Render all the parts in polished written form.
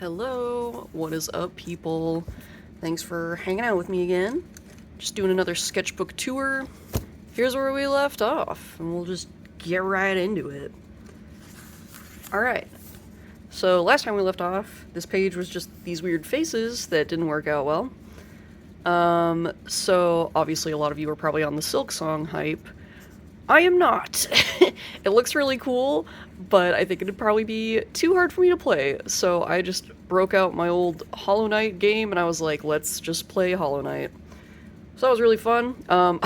Hello, what is up, people? Thanks for hanging out with me again. Just doing another sketchbook tour. Here's where we left off, and we'll just get right into it. Alright, so last time we left off, this page was just these weird faces that didn't work out well. So obviously a lot of you are probably on the Silksong hype. I am not. It looks really cool, but I think it'd probably be too hard for me to play, so I just broke out my old Hollow Knight game, and I was like, let's just play Hollow Knight. So that was really fun. I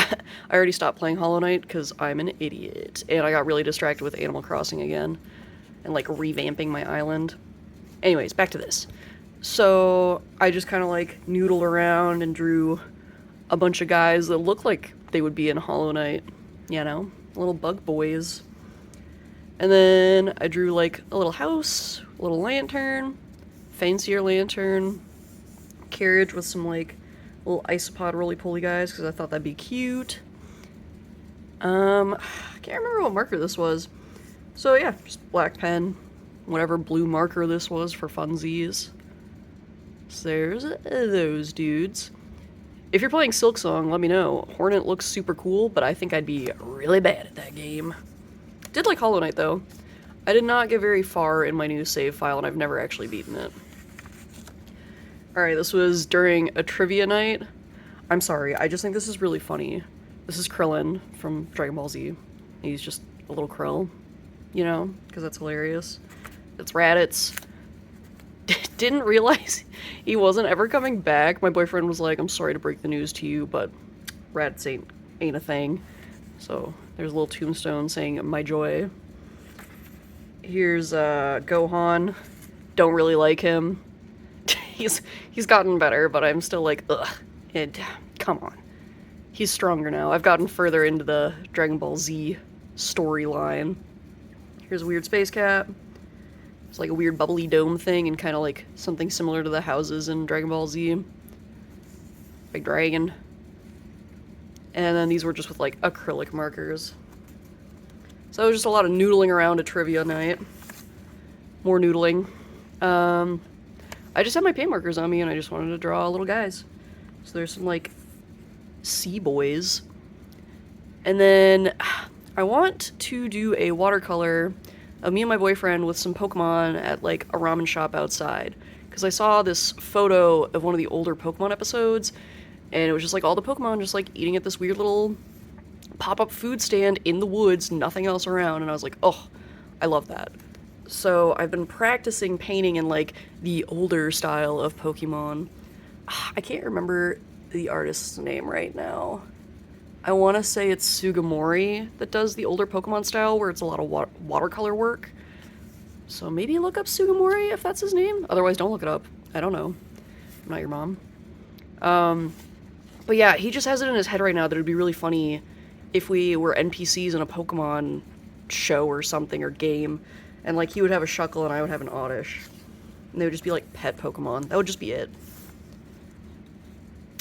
already stopped playing Hollow Knight because I'm an idiot, and I got really distracted with Animal Crossing again, and like revamping my island. Anyways, back to this. So I just kind of like noodled around and drew a bunch of guys that look like they would be in Hollow Knight. You know, little bug boys. And then I drew like a little house, a little lantern, fancier lantern, carriage with some like little isopod roly-poly guys because I thought that'd be cute. I can't remember what marker this was. So yeah, just black pen, whatever blue marker this was for funsies. So there's those dudes. If you're playing Silksong, let me know. Hornet looks super cool, but I think I'd be really bad at that game. Did like Hollow Knight, though. I did not get very far in my new save file, and I've never actually beaten it. Alright, this was during a trivia night. I'm sorry, I just think this is really funny. This is Krillin from Dragonball Z. He's just a little krill, you know, because that's hilarious. It's Raditz. Didn't realize he wasn't ever coming back. My boyfriend was like, I'm sorry to break the news to you, but Raditz ain't a thing. So there's a little tombstone saying my joy. Here's Gohan. Don't really like him. He's gotten better, but I'm still like, ugh. Come on. He's stronger now. I've gotten further into the Dragon Ball Z storyline. Here's a weird space cat. It's like a weird bubbly dome thing and kind of like something similar to the houses in Dragon Ball Z. Big dragon. And then these were just with like acrylic markers. So it was just a lot of noodling around a trivia night. More noodling. I just had my paint markers on me and I just wanted to draw little guys. So there's some like sea boys. And then I want to do a watercolor of me and my boyfriend with some Pokemon at like a ramen shop outside. Because I saw this photo of one of the older Pokemon episodes, and it was just like all the Pokemon just like eating at this weird little pop-up food stand in the woods, nothing else around, and I was like, oh, I love that. So I've been practicing painting in like the older style of Pokemon. I can't remember the artist's name right now. I want to say it's Sugimori that does the older Pokemon style where it's a lot of watercolor work. So maybe look up Sugimori if that's his name. Otherwise, don't look it up. I don't know. I'm not your mom. But yeah, he just has it in his head right now that it would be really funny if we were NPCs in a Pokemon show or something, or game, and like he would have a Shuckle and I would have an Oddish. And they would just be like pet Pokemon. That would just be it.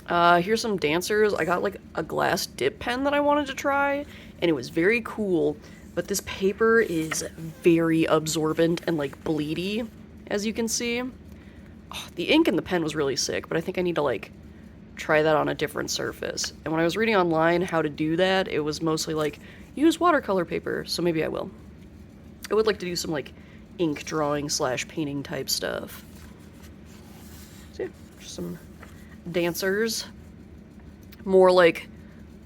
Here's some dancers. I got like a glass dip pen that I wanted to try, and it was very cool, but this paper is very absorbent and like bleedy, as you can see. Oh, the ink in the pen was really sick, but I think I need to like try that on a different surface. And when I was reading online how to do that, it was mostly like, use watercolor paper, so maybe I will. I would like to do some like ink drawing / painting type stuff. So yeah, just some dancers. More like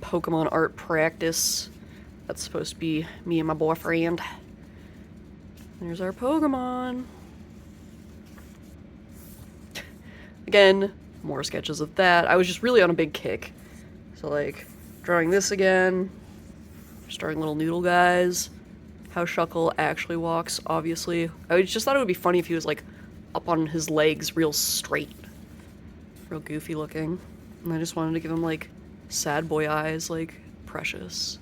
Pokemon art practice. That's supposed to be me and my boyfriend. There's our Pokemon. Again, more sketches of that. I was just really on a big kick. So like, drawing this again. Just drawing little noodle guys. How Shuckle actually walks, obviously. I just thought it would be funny if he was like up on his legs real straight. Real goofy looking. And I just wanted to give him like sad boy eyes, like precious.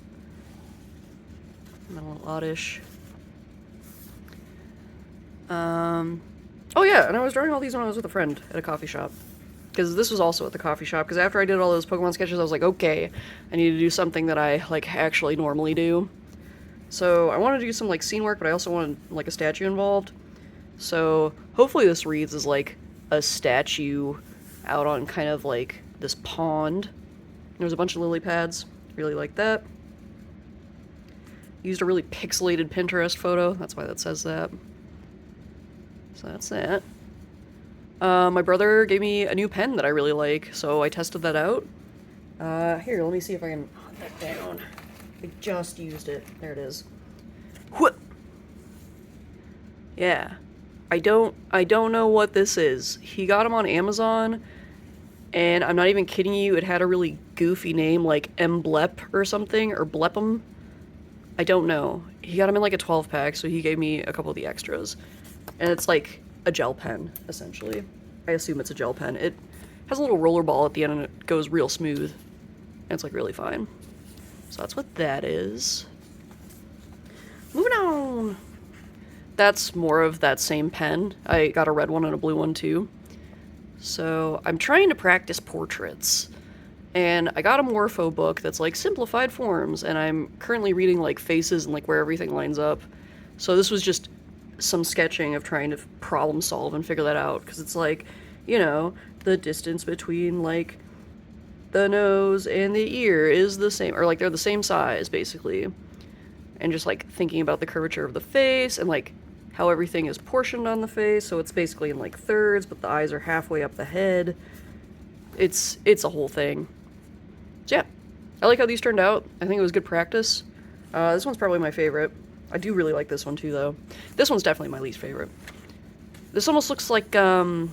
And then a little oddish. Oh yeah, and I was drawing all these when I was with a friend at a coffee shop. Because this was also at the coffee shop, because after I did all those Pokemon sketches, I was like, okay, I need to do something that I like actually normally do. So I wanted to do some like scene work, but I also wanted like a statue involved. So hopefully this reads as like a statue out on kind of like this pond. There's a bunch of lily pads. Really like that. Used a really pixelated Pinterest photo. That's why that says that. So that's that. My brother gave me a new pen that I really like, so I tested that out. Here, let me see if I can hunt that down. I just used it. There it is. Whoop! Yeah. I don't know what this is. He got them on Amazon, and I'm not even kidding you, it had a really goofy name, like Emblep or something, or Blepham. I don't know. He got them in like a 12-pack, so he gave me a couple of the extras. And it's like a gel pen, essentially. I assume it's a gel pen. It has a little roller ball at the end, and it goes real smooth. And it's like really fine. So that's what that is. Moving on! That's more of that same pen. I got a red one and a blue one too. So I'm trying to practice portraits. And I got a Morpho book that's like simplified forms, and I'm currently reading like faces and like where everything lines up. So this was just some sketching of trying to problem solve and figure that out, because it's like, you know, the distance between like the nose and the ear is the same, or like they're the same size basically. And just like thinking about the curvature of the face and like how everything is portioned on the face, so it's basically in like thirds, but the eyes are halfway up the head. It's a whole thing. So yeah, I like how these turned out. I think it was good practice. This one's probably my favorite. I do really like this one too, though. This one's definitely my least favorite. This almost looks like, God,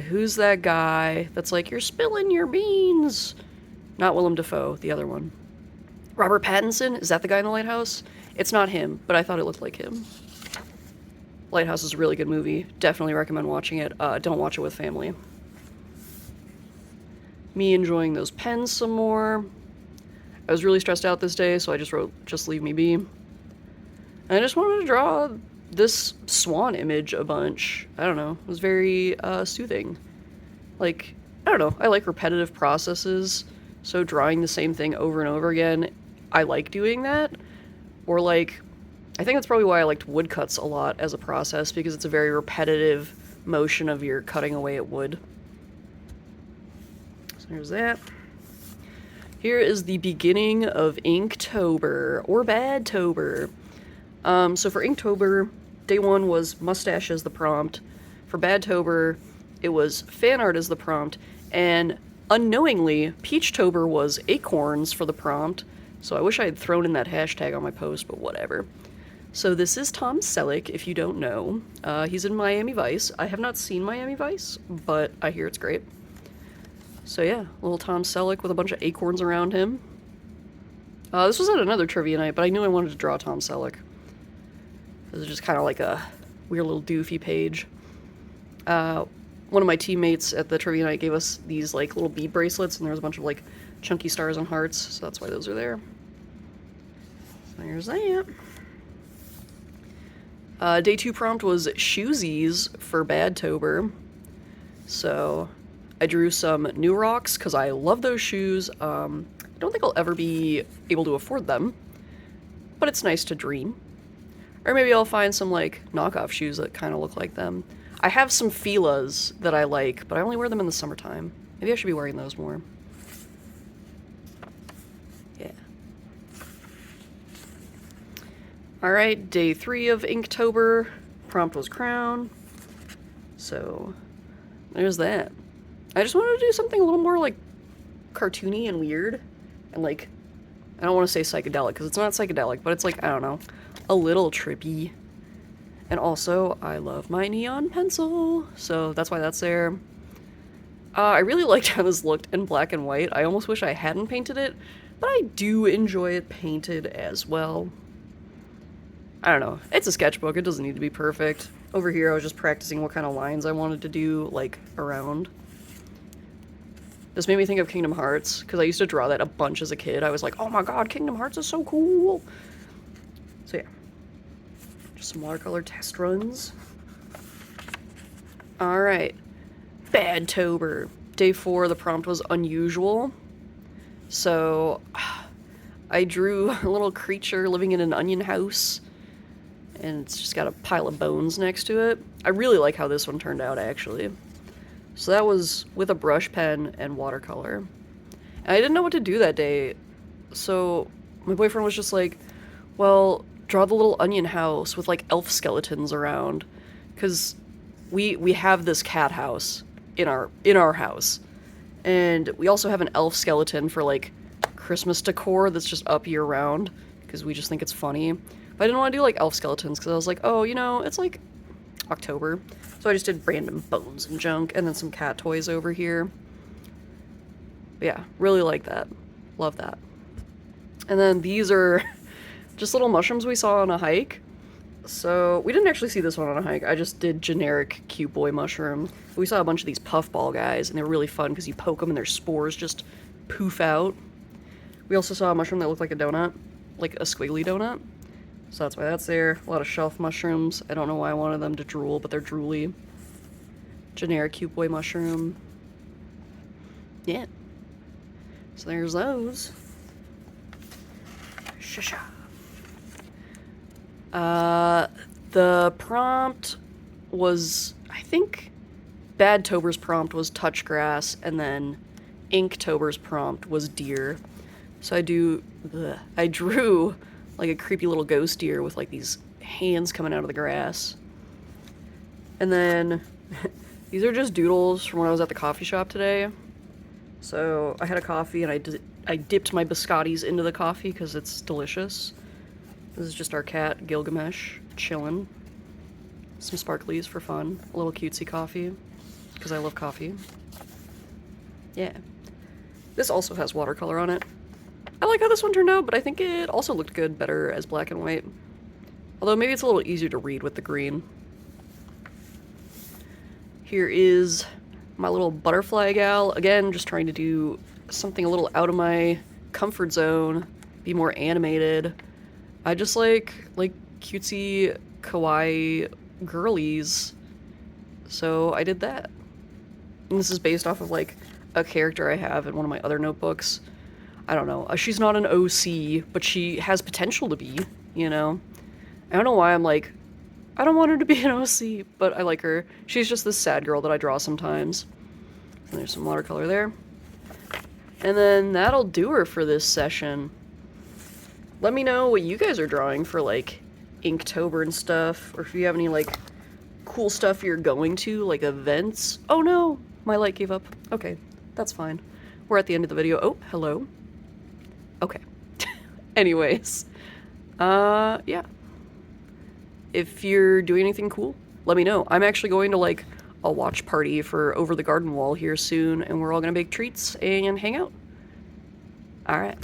who's that guy that's like, you're spilling your beans? Not Willem Dafoe, the other one. Robert Pattinson? Is that the guy in The Lighthouse? It's not him, but I thought it looked like him. Lighthouse is a really good movie. Definitely recommend watching it. Don't watch it with family. Me enjoying those pens some more. I was really stressed out this day, so I just wrote, just leave me be. And I just wanted to draw this swan image a bunch. I don't know. It was very soothing. Like, I don't know. I like repetitive processes, so drawing the same thing over and over again, I like doing that. Or like, I think that's probably why I liked woodcuts a lot as a process, because it's a very repetitive motion of your cutting away at wood. So there's that. Here is the beginning of Inktober, or Badtober. So for Inktober, day one was mustache as the prompt. For Badtober, it was fan art as the prompt. And unknowingly, Peachtober was acorns for the prompt. So I wish I had thrown in that hashtag on my post, but whatever. So this is Tom Selleck, if you don't know. He's in Miami Vice. I have not seen Miami Vice, but I hear it's great. So yeah, little Tom Selleck with a bunch of acorns around him. This was at another trivia night, but I knew I wanted to draw Tom Selleck. This is just kind of like a weird little doofy page. One of my teammates at the trivia night gave us these like little bead bracelets, and there was a bunch of like chunky stars and hearts, so that's why those are there. So there's that. Day two prompt was shoesies for Badtober. So I drew some new rocks because I love those shoes. I don't think I'll ever be able to afford them, but it's nice to dream. Or maybe I'll find some like knockoff shoes that kind of look like them. I have some Fila's that I like, but I only wear them in the summertime. Maybe I should be wearing those more. Yeah. Alright, day 3 of Inktober. Prompt was crown. So, there's that. I just wanted to do something a little more, like, cartoony and weird. And, like, I don't want to say psychedelic, because it's not psychedelic, but it's, like, I don't know, a little trippy. And also, I love my neon pencil, so that's why that's there. I really liked how this looked in black and white. I almost wish I hadn't painted it, but I do enjoy it painted as well. I don't know. It's a sketchbook. It doesn't need to be perfect. Over here, I was just practicing what kind of lines I wanted to do, like, around. This made me think of Kingdom Hearts, because I used to draw that a bunch as a kid. I was like, oh my god, Kingdom Hearts is so cool! So yeah. Just some watercolor test runs. Alright. Badtober. Day 4, the prompt was unusual. So, I drew a little creature living in an onion house. and it's just got a pile of bones next to it. I really like how this one turned out, actually. So that was with a brush pen and watercolor. And I didn't know what to do that day, so my boyfriend was just like, well, draw the little onion house with, like, elf skeletons around. Because we have this cat house in our house. And we also have an elf skeleton for, like, Christmas decor that's just up year-round, because we just think it's funny. But I didn't want to do, like, elf skeletons, because I was like, oh, you know, it's, like, October. So I just did random bones and junk, and then some cat toys over here. But yeah, really like that. Love that. And then these are just little mushrooms we saw on a hike. So we didn't actually see this one on a hike. I just did generic cute boy mushroom. We saw a bunch of these puffball guys, and they were really fun because you poke them and their spores just poof out. We also saw a mushroom that looked like a donut, like a squiggly donut. So that's why that's there. A lot of shelf mushrooms. I don't know why I wanted them to drool, but they're drooly. Generic cute boy mushroom. Yeah. So there's those. Shasha. The prompt was, I think, Badtober's prompt was touch grass, and then Inktober's prompt was deer. So I drew like a creepy little ghost deer with like these hands coming out of the grass. And then these are just doodles from when I was at the coffee shop today. So I had a coffee and I dipped my biscottis into the coffee because it's delicious. This is just our cat, Gilgamesh, chillin'. Some sparklies for fun. A little cutesy coffee, because I love coffee. Yeah. This also has watercolor on it. I like how this one turned out, but I think it also looked good better as black and white. Although maybe it's a little easier to read with the green. Here is my little butterfly gal. Again, just trying to do something a little out of my comfort zone, be more animated. I just like cutesy, kawaii girlies, so I did that. And this is based off of, like, a character I have in one of my other notebooks. I don't know. She's not an OC, but she has potential to be, you know? I don't know why I'm like, I don't want her to be an OC, but I like her. She's just this sad girl that I draw sometimes. And there's some watercolor there. And then that'll do her for this session. Let me know what you guys are drawing for, like, Inktober and stuff, or if you have any, like, cool stuff you're going to, like events. Oh no! My light gave up. Okay, that's fine. We're at the end of the video. Oh, hello. Okay. Anyways. Yeah. If you're doing anything cool, let me know. I'm actually going to, like, a watch party for Over the Garden Wall here soon, and we're all gonna bake treats and hang out. Alright.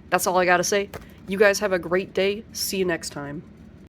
That's all I gotta say. You guys have a great day. See you next time.